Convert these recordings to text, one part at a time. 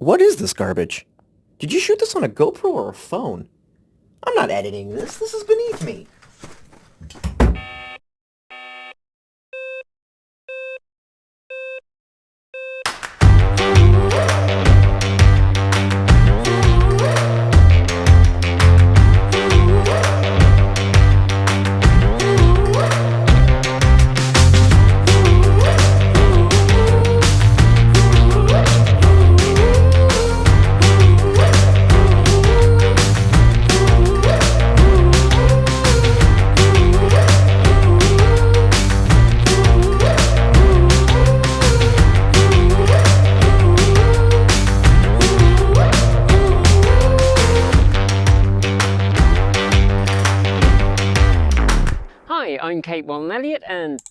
What is this garbage? Did you shoot this on a GoPro or a phone? I'm not editing this. This is beneath me. Hi, I'm Kate Wallen-Elliott and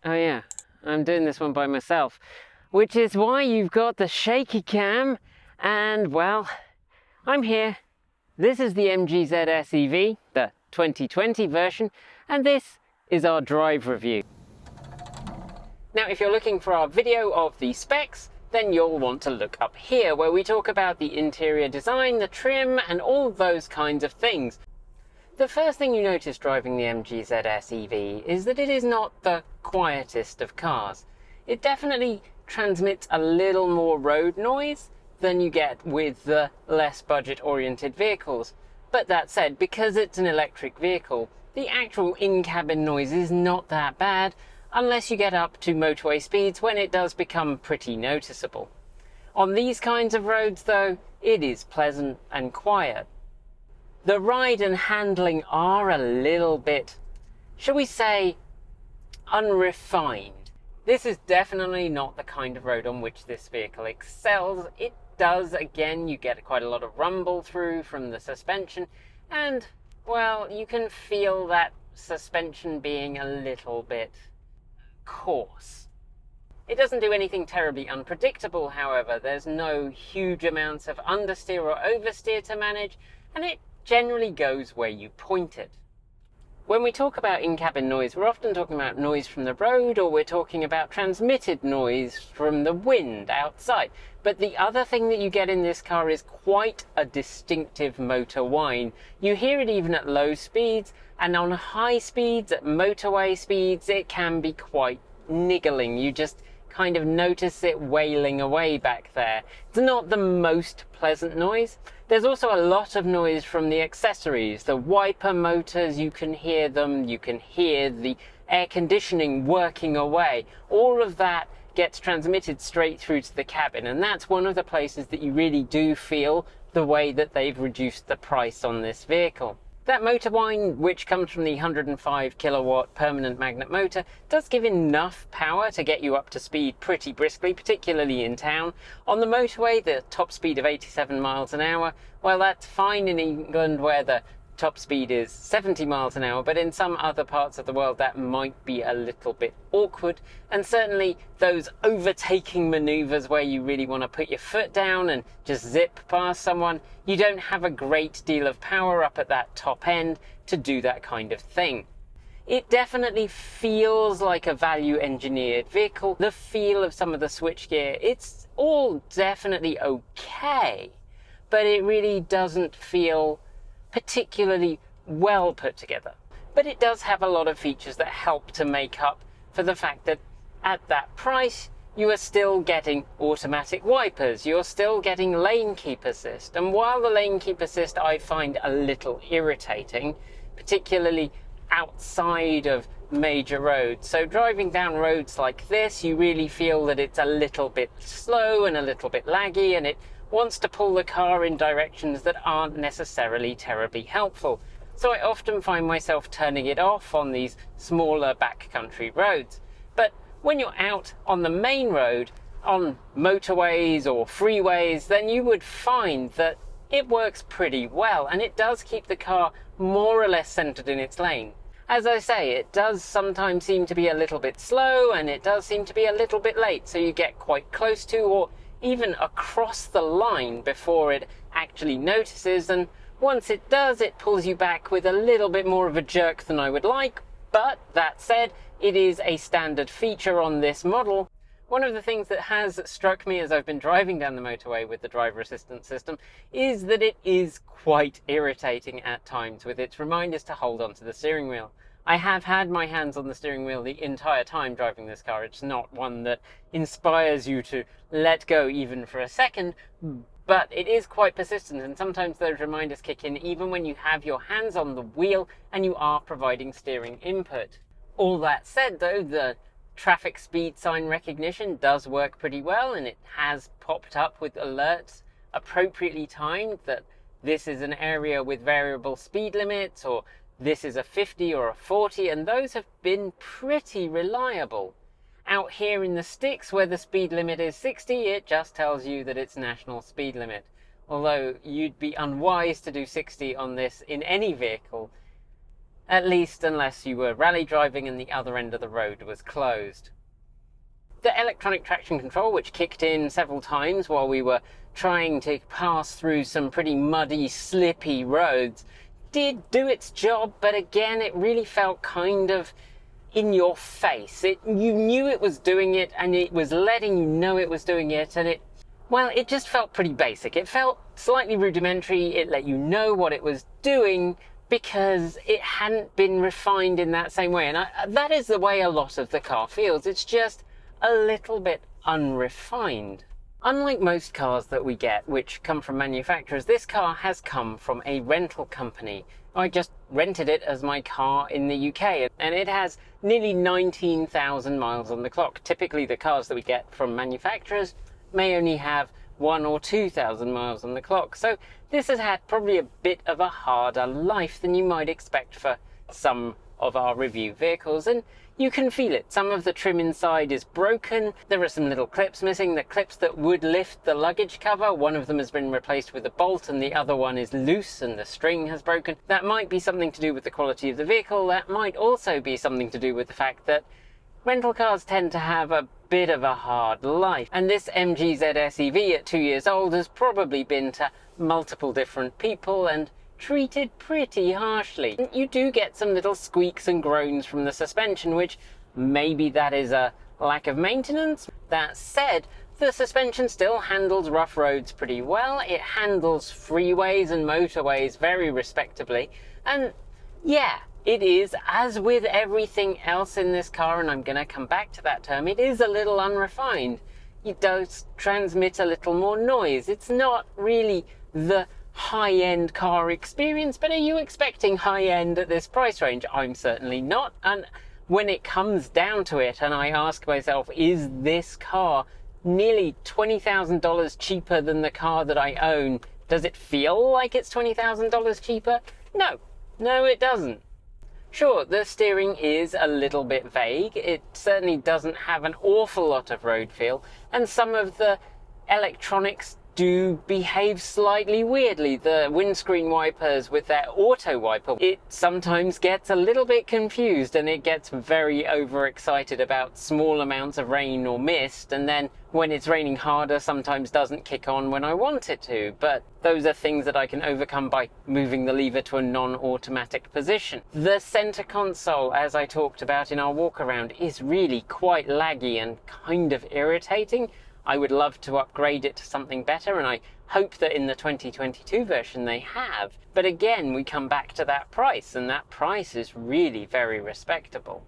oh yeah, I'm doing this one by myself, which is why you've got the shaky cam and well, I'm here. This is the MGZ SEV, the 2020 version, and this is our drive review. Now if you're looking for our video of the specs, then you'll want to look up here where we talk about the interior design, the trim and all those kinds of things. The first thing you notice driving the MGZ SEV is that it is not the quietest of cars. It definitely transmits a little more road noise than you get with the less budget-oriented vehicles. But that said, because it's an electric vehicle, the actual in-cabin noise is not that bad unless you get up to motorway speeds when it does become pretty noticeable. On these kinds of roads though, it is pleasant and quiet. The ride and handling are a little bit, shall we say, unrefined. This is definitely not the kind of road on which this vehicle excels. It does, again, you get quite a lot of rumble through from the suspension, and, well, you can feel that suspension being a little bit coarse. It doesn't do anything terribly unpredictable, however. There's no huge amounts of understeer or oversteer to manage, and it generally goes where you point it. When we talk about in-cabin noise, we're often talking about noise from the road, or we're talking about transmitted noise from the wind outside. But the other thing that you get in this car is quite a distinctive motor whine. You hear it even at low speeds, and on high speeds, at motorway speeds, it can be quite niggling. You just kind of notice it wailing away back there. It's not the most pleasant noise. There's also a lot of noise from the accessories. The wiper motors, you can hear them, you can hear the air conditioning working away. All of that gets transmitted straight through to the cabin, and that's one of the places that you really do feel the way that they've reduced the price on this vehicle. That motor whine, which comes from the 105 kilowatt permanent magnet motor, does give enough power to get you up to speed pretty briskly, particularly in town. On the motorway, the top speed of 87 miles an hour, well, that's fine in England where the top speed is 70 miles an hour, but in some other parts of the world that might be a little bit awkward. And certainly those overtaking maneuvers where you really want to put your foot down and just zip past someone, you don't have a great deal of power up at that top end to do that kind of thing. It definitely feels like a value engineered vehicle. The feel of some of the switchgear, it's all definitely okay, but it really doesn't feel particularly well put together. But it does have a lot of features that help to make up for the fact that at that price you are still getting automatic wipers, you're still getting lane keep assist, and while the lane keep assist I find a little irritating, particularly outside of major roads, so driving down roads like this you really feel that it's a little bit slow and a little bit laggy, and it wants to pull the car in directions that aren't necessarily terribly helpful. So I often find myself turning it off on these smaller backcountry roads. But when you're out on the main road, on motorways or freeways, then you would find that it works pretty well, and it does keep the car more or less centered in its lane. As I say, it does sometimes seem to be a little bit slow, and it does seem to be a little bit late, so you get quite close to or even across the line before it actually notices, and once it does, it pulls you back with a little bit more of a jerk than I would like. But that said, it is a standard feature on this model, One of the things that has struck me as I've been driving down the motorway with the driver assistance system is that it is quite irritating at times with its reminders to hold onto the steering wheel. I have had my hands on the steering wheel the entire time driving this car. It's not one that inspires you to let go even for a second, but it is quite persistent, and sometimes those reminders kick in even when you have your hands on the wheel and you are providing steering input. All that said though, the traffic speed sign recognition does work pretty well, and it has popped up with alerts appropriately timed that this is an area with variable speed limits, or this is a 50 or a 40, and those have been pretty reliable. Out here in the sticks where the speed limit is 60, it just tells you that it's national speed limit. Although you'd be unwise to do 60 on this in any vehicle, at least unless you were rally driving and the other end of the road was closed. The electronic traction control, which kicked in several times while we were trying to pass through some pretty muddy, slippy roads, did do its job, but again, it really felt kind of in your face. You knew it was doing it, and it was letting you know it was doing it, and it just felt pretty basic. It felt slightly rudimentary. It let you know what it was doing because it hadn't been refined in that same way, and that is the way a lot of the car feels. It's just a little bit unrefined. Unlike most cars that we get, which come from manufacturers, this car has come from a rental company. I just rented it as my car in the UK, and it has nearly 19,000 miles on the clock. Typically, the cars that we get from manufacturers may only have 1,000 or 2,000 miles on the clock. So this has had probably a bit of a harder life than you might expect for some of our review vehicles, and you can feel it. Some of the trim inside is broken. There are some little clips missing. The clips that would lift the luggage cover, one of them has been replaced with a bolt and the other one is loose and the string has broken. That might be something to do with the quality of the vehicle. That might also be something to do with the fact that rental cars tend to have a bit of a hard life, and this MGZ SEV at 2 years old has probably been to multiple different people and treated pretty harshly. You do get some little squeaks and groans from the suspension, which maybe that is a lack of maintenance. That said, the suspension still handles rough roads pretty well. It handles freeways and motorways very respectably, and yeah, it is, as with everything else in this car, and I'm going to come back to that term, it is a little unrefined. It does transmit a little more noise. It's not really the high-end car experience, but are you expecting high-end at this price range? I'm certainly not. And when it comes down to it, and I ask myself, is this car nearly $20,000 cheaper than the car that I own? Does it feel like it's $20,000 cheaper? No, it doesn't. Sure, the steering is a little bit vague. It certainly doesn't have an awful lot of road feel, and some of the electronics do behave slightly weirdly. The windscreen wipers with their auto wiper, it sometimes gets a little bit confused and it gets very overexcited about small amounts of rain or mist, and then when it's raining harder sometimes doesn't kick on when I want it to. But those are things that I can overcome by moving the lever to a non-automatic position. The center console, as I talked about in our walk around, is really quite laggy and kind of irritating. I would love to upgrade it to something better, and I hope that in the 2022 version they have. But again, we come back to that price, and that price is really very respectable.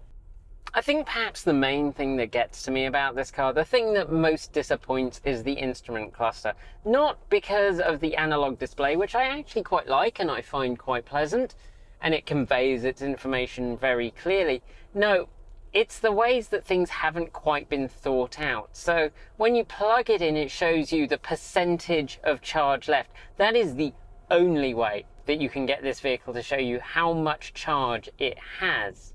I think perhaps the main thing that gets to me about this car, the thing that most disappoints, is the instrument cluster. Not because of the analog display, which I actually quite like and I find quite pleasant, and it conveys its information very clearly. No, it's the ways that things haven't quite been thought out. So when you plug it in, it shows you the percentage of charge left. That is the only way that you can get this vehicle to show you how much charge it has.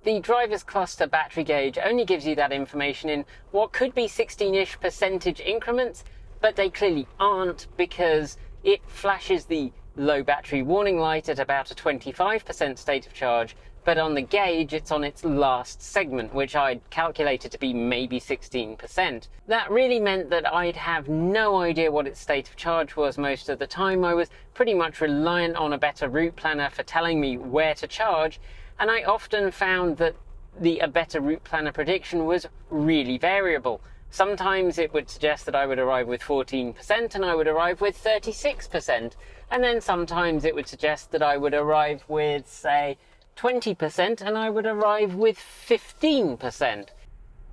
The driver's cluster battery gauge only gives you that information in what could be 16-ish percentage increments, but they clearly aren't, because it flashes the low battery warning light at about a 25% state of charge, but on the gauge it's on its last segment, which I'd calculated to be maybe 16%. That really meant that I'd have no idea what its state of charge was most of the time. I was pretty much reliant on a better route planner for telling me where to charge, and I often found that a better route planner prediction was really variable. Sometimes it would suggest that I would arrive with 14% and I would arrive with 36%. And then sometimes it would suggest that I would arrive with, say, 20% and I would arrive with 15%.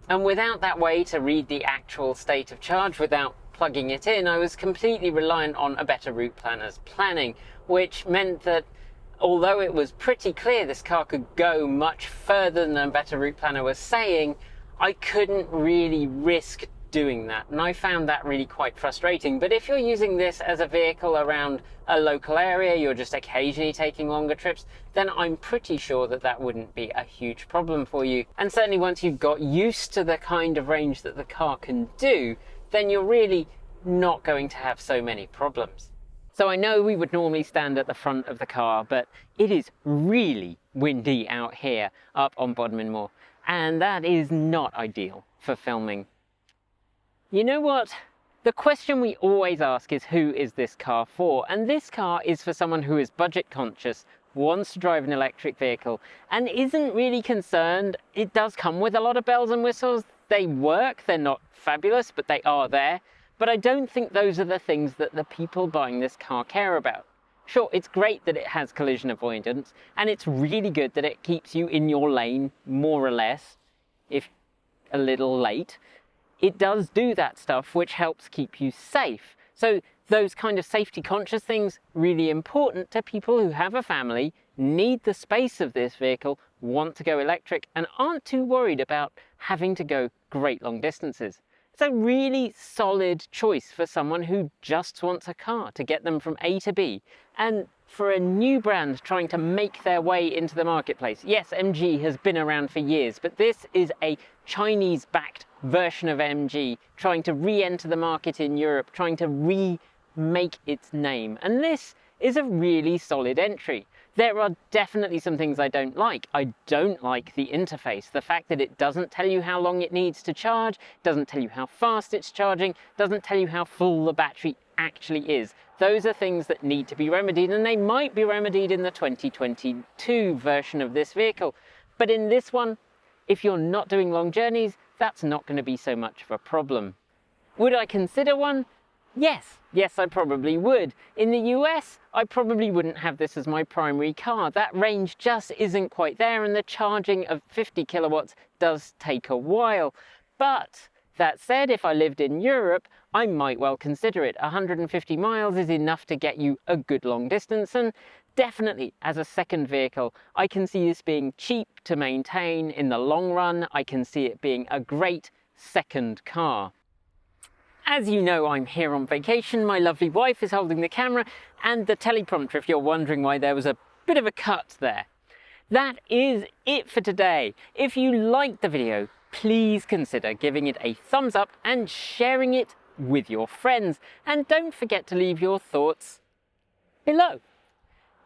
And without that way to read the actual state of charge, without plugging it in, I was completely reliant on a better route planner's planning, which meant that although it was pretty clear this car could go much further than a better route planner was saying, I couldn't really risk doing that, and I found that really quite frustrating. But if you're using this as a vehicle around a local area, you're just occasionally taking longer trips, then I'm pretty sure that that wouldn't be a huge problem for you. And certainly once you've got used to the kind of range that the car can do, then you're really not going to have so many problems. So I know we would normally stand at the front of the car, but it is really windy out here up on Bodmin Moor, and that is not ideal for filming. You know what? The question we always ask is, who is this car for? And this car is for someone who is budget conscious, wants to drive an electric vehicle, and isn't really concerned. It does come with a lot of bells and whistles. They work, they're not fabulous, but they are there. But I don't think those are the things that the people buying this car care about. Sure, it's great that it has collision avoidance, and it's really good that it keeps you in your lane, more or less, if a little late. It does do that stuff which helps keep you safe. So those kind of safety conscious things, really important to people who have a family, need the space of this vehicle, want to go electric, and aren't too worried about having to go great long distances. It's a really solid choice for someone who just wants a car to get them from A to B. And for a new brand trying to make their way into the marketplace. Yes, MG has been around for years, but this is a Chinese-backed version of MG trying to re-enter the market in Europe, trying to remake its name. And this is a really solid entry. There are definitely some things I don't like. I don't like the interface. The fact that it doesn't tell you how long it needs to charge, doesn't tell you how fast it's charging, doesn't tell you how full the battery actually is. Those are things that need to be remedied, and they might be remedied in the 2022 version of this vehicle. But in this one, if you're not doing long journeys, that's not going to be so much of a problem. Would I consider one? Yes, I probably would. In the US, I probably wouldn't have this as my primary car. That range just isn't quite there, and the charging of 50 kilowatts does take a while. But that said, if I lived in Europe, I might well consider it. 150 miles is enough to get you a good long distance, and definitely as a second vehicle, I can see this being cheap to maintain in the long run. I can see it being a great second car. As you know, I'm here on vacation. My lovely wife is holding the camera and the teleprompter, if you're wondering why there was a bit of a cut there. That is it for today. If you liked the video, please consider giving it a thumbs up and sharing it with your friends. And don't forget to leave your thoughts below.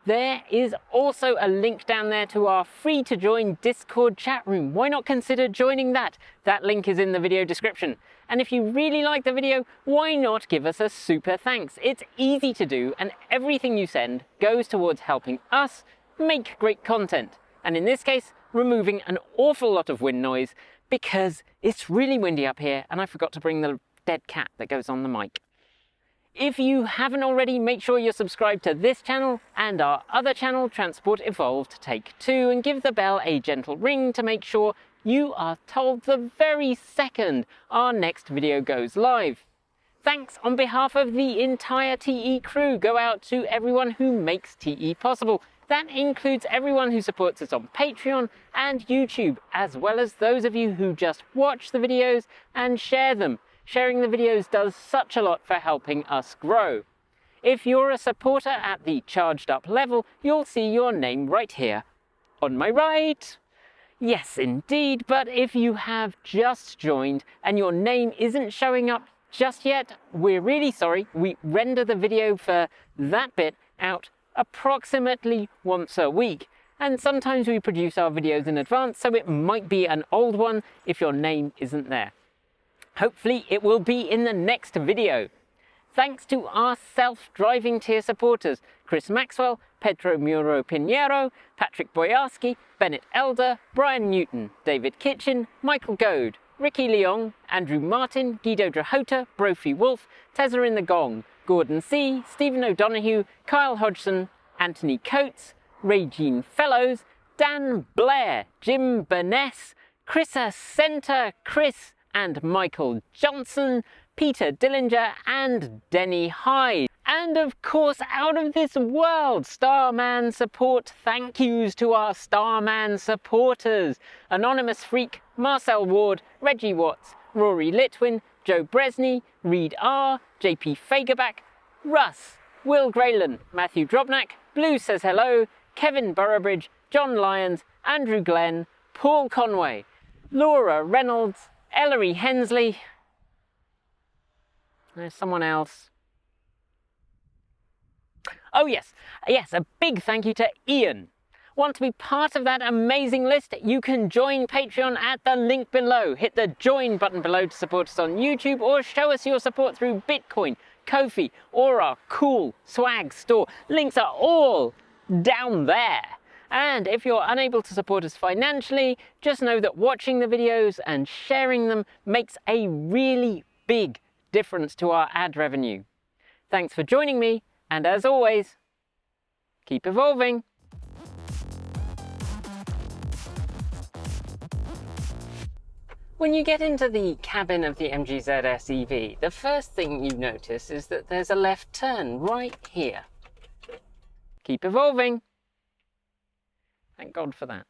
There is also a link down there to our free to join Discord chat room. Why not consider joining that? That link is in the video description. And if you really like the video, why not give us a super thanks? It's easy to do, and everything you send goes towards helping us make great content. And in this case, removing an awful lot of wind noise, because it's really windy up here and I forgot to bring the dead cat that goes on the mic. If you haven't already, make sure you're subscribed to this channel and our other channel, Transport Evolved Take 2, and give the bell a gentle ring to make sure you are told the very second our next video goes live. Thanks on behalf of the entire TE crew go out to everyone who makes TE possible. That includes everyone who supports us on Patreon and YouTube, as well as those of you who just watch the videos and share them. Sharing the videos does such a lot for helping us grow. If you're a supporter at the charged up level, you'll see your name right here on my right. Yes, indeed, but if you have just joined and your name isn't showing up just yet, we're really sorry. We render the video for that bit out approximately once a week. And sometimes we produce our videos in advance, so it might be an old one if your name isn't there. Hopefully it will be in the next video. Thanks to our self-driving tier supporters, Chris Maxwell, Pedro Muro Pinheiro, Patrick Boyarski, Bennett Elder, Brian Newton, David Kitchen, Michael Goad, Ricky Leong, Andrew Martin, Guido Drahota, Brophy Wolf, Tezza in the Gong, Gordon C., Stephen O'Donoghue, Kyle Hodgson, Anthony Coates, Regine Fellows, Dan Blair, Jim Burness, Chrissa Center, Chris and Michael Johnson, Peter Dillinger and Denny Hyde. And of course, out of this world Starman support thank yous to our Starman supporters. Anonymous Freak, Marcel Ward, Reggie Watts, Rory Litwin, Joe Bresney, Reed R, JP Fagerback, Russ, Will Graylan, Matthew Drobnak, Blue Says Hello, Kevin Burrowbridge, John Lyons, Andrew Glenn, Paul Conway, Laura Reynolds, Ellery Hensley. There's someone else. Oh yes, a big thank you to Ian. Want to be part of that amazing list? You can join Patreon at the link below. Hit the join button below to support us on YouTube or show us your support through Bitcoin, Ko-fi or our cool swag store. Links are all down there. And if you're unable to support us financially, just know that watching the videos and sharing them makes a really big difference to our ad revenue. Thanks for joining me, and as always, keep evolving. When you get into the cabin of the MGZS EV, the first thing you notice is that there's a left turn right here. Keep evolving. Thank God for that.